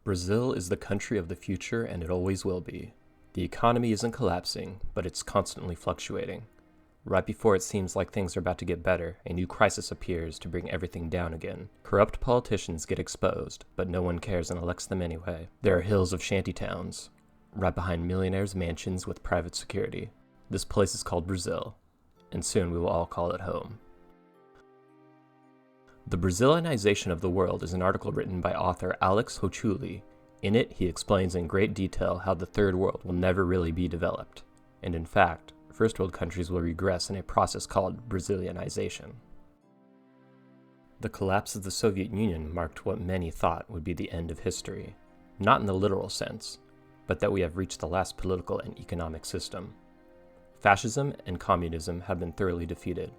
Brazil is the country of the future, and it always will be. The economy isn't collapsing, but it's constantly fluctuating. Right before it seems like things are about to get better, a new crisis appears to bring everything down again. Corrupt politicians get exposed, but no one cares and elects them anyway. There are hills of shantytowns, right behind millionaires' mansions with private security. This place is called Brazil, and soon we will all call it home. The Brazilianization of the World is an article written by author Alex Hochuli. In it, he explains in great detail how the Third World will never really be developed, and in fact, First World countries will regress in a process called Brazilianization. The collapse of the Soviet Union marked what many thought would be the end of history, not in the literal sense, but that we have reached the last political and economic system. Fascism and communism have been thoroughly defeated.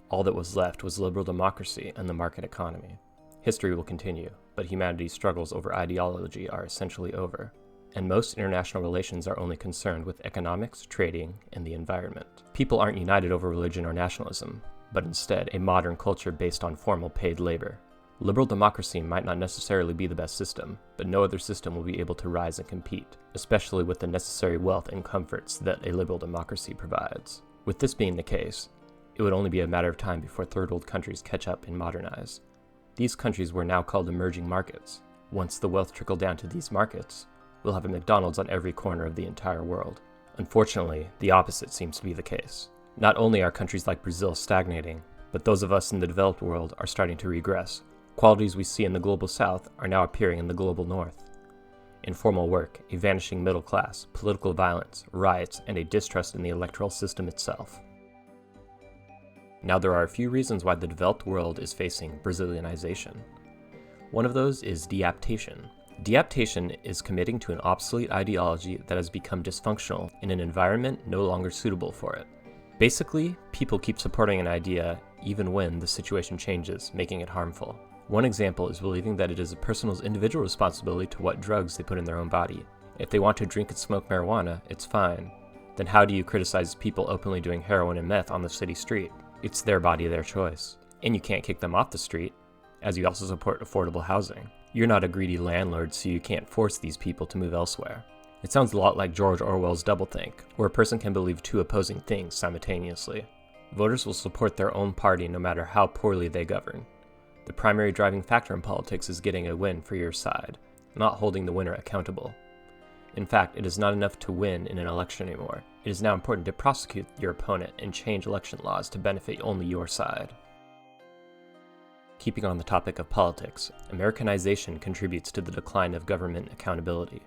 All that was left was liberal democracy and the market economy. History will continue, but humanity's struggles over ideology are essentially over, and most international relations are only concerned with economics, trading, and the environment. People aren't united over religion or nationalism, but instead a modern culture based on formal paid labor. Liberal democracy might not necessarily be the best system, but no other system will be able to rise and compete, especially with the necessary wealth and comforts that a liberal democracy provides. With this being the case, it would only be a matter of time before third world countries catch up and modernize. These countries were now called emerging markets. Once the wealth trickled down to these markets, we'll have a McDonald's on every corner of the entire world. Unfortunately, the opposite seems to be the case. Not only are countries like Brazil stagnating, but those of us in the developed world are starting to regress. Qualities we see in the global south are now appearing in the global north. Informal work, a vanishing middle class, political violence, riots, and a distrust in the electoral system itself. Now, there are a few reasons why the developed world is facing Brazilianization. One of those is deaptation. Deaptation is committing to an obsolete ideology that has become dysfunctional in an environment no longer suitable for it. Basically, people keep supporting an idea even when the situation changes, making it harmful. One example is believing that it is a person's individual responsibility to what drugs they put in their own body. If they want to drink and smoke marijuana, it's fine. Then how do you criticize people openly doing heroin and meth on the city street? It's their body, their choice. And you can't kick them off the street, as you also support affordable housing. You're not a greedy landlord, so you can't force these people to move elsewhere. It sounds a lot like George Orwell's doublethink, where a person can believe two opposing things simultaneously. Voters will support their own party no matter how poorly they govern. The primary driving factor in politics is getting a win for your side, not holding the winner accountable. In fact, it is not enough to win in an election anymore. It is now important to prosecute your opponent and change election laws to benefit only your side. Keeping on the topic of politics, Americanization contributes to the decline of government accountability.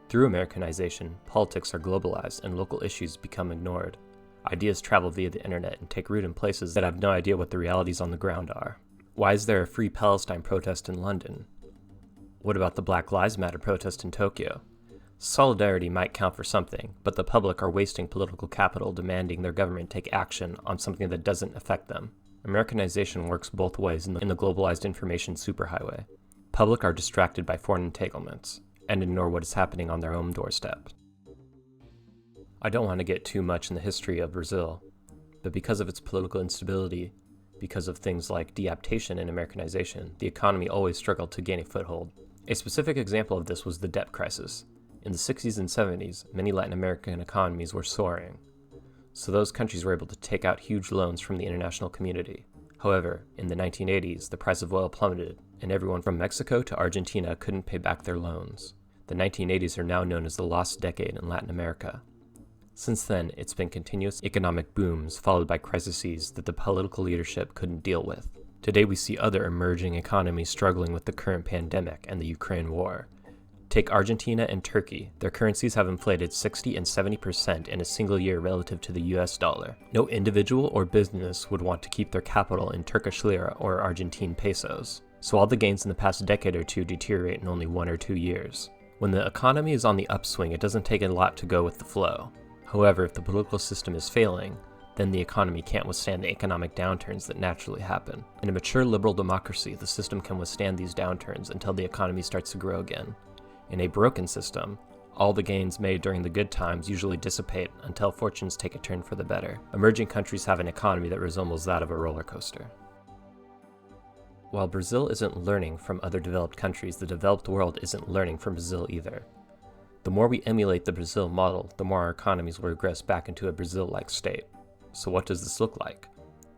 Through Americanization, politics are globalized and local issues become ignored. Ideas travel via the internet and take root in places that have no idea what the realities on the ground are. Why is there a Free Palestine protest in London? What about the Black Lives Matter protest in Tokyo? Solidarity might count for something, but the public are wasting political capital demanding their government take action on something that doesn't affect them. Americanization works both ways in the globalized information superhighway. Public are distracted by foreign entanglements and ignore what is happening on their own doorstep. I don't want to get too much in the history of Brazil, but because of its political instability, because of things like deaptation and Americanization, the economy always struggled to gain a foothold. A specific example of this was the debt crisis. In the 60s and 70s, many Latin American economies were soaring, so those countries were able to take out huge loans from the international community. However, in the 1980s, the price of oil plummeted, and everyone from Mexico to Argentina couldn't pay back their loans. The 1980s are now known as the lost decade in Latin America. Since then, it's been continuous economic booms followed by crises that the political leadership couldn't deal with. Today we see other emerging economies struggling with the current pandemic and the Ukraine war. Take Argentina and Turkey. Their currencies have inflated 60 and 70% in a single year relative to the US dollar. No individual or business would want to keep their capital in Turkish lira or Argentine pesos. So all the gains in the past decade or two deteriorate in only 1 or 2 years. When the economy is on the upswing, it doesn't take a lot to go with the flow. However, if the political system is failing, then the economy can't withstand the economic downturns that naturally happen. In a mature liberal democracy, the system can withstand these downturns until the economy starts to grow again. In a broken system, all the gains made during the good times usually dissipate until fortunes take a turn for the better. Emerging countries have an economy that resembles that of a roller coaster. While Brazil isn't learning from other developed countries, the developed world isn't learning from Brazil either. The more we emulate the Brazil model, the more our economies will regress back into a Brazil-like state. So what does this look like?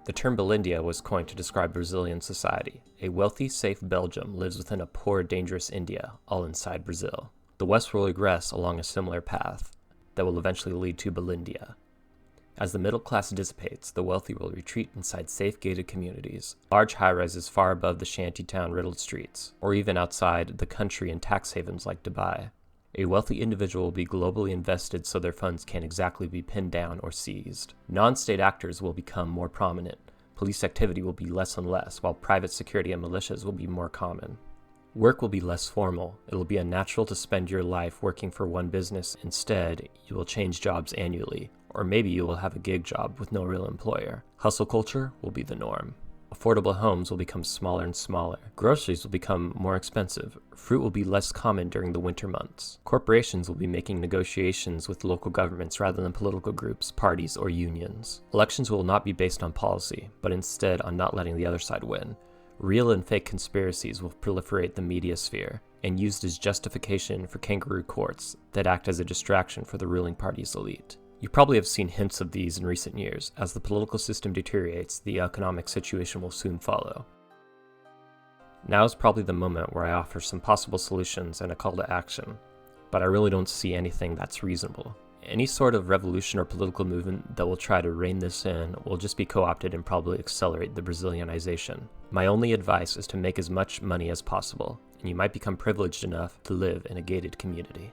The term Belindia was coined to describe Brazilian society. A wealthy, safe Belgium lives within a poor, dangerous India, all inside Brazil. The West will regress along a similar path that will eventually lead to Belindia. As the middle class dissipates, the wealthy will retreat inside safe gated communities, large high-rises far above the shantytown riddled streets, or even outside the country in tax havens like Dubai. A wealthy individual will be globally invested so their funds can't exactly be pinned down or seized. Non-state actors will become more prominent. Police activity will be less and less, while private security and militias will be more common. Work will be less formal. It will be unnatural to spend your life working for one business. Instead, you will change jobs annually, or maybe you will have a gig job with no real employer. Hustle culture will be the norm. Affordable homes will become smaller and smaller. Groceries will become more expensive. Fruit will be less common during the winter months. Corporations will be making negotiations with local governments rather than political groups, parties, or unions. Elections will not be based on policy, but instead on not letting the other side win. Real and fake conspiracies will proliferate the media sphere and used as justification for kangaroo courts that act as a distraction for the ruling party's elite. You probably have seen hints of these in recent years. As the political system deteriorates, the economic situation will soon follow. Now is probably the moment where I offer some possible solutions and a call to action, but I really don't see anything that's reasonable. Any sort of revolution or political movement that will try to rein this in will just be co-opted and probably accelerate the Brazilianization. My only advice is to make as much money as possible, and you might become privileged enough to live in a gated community.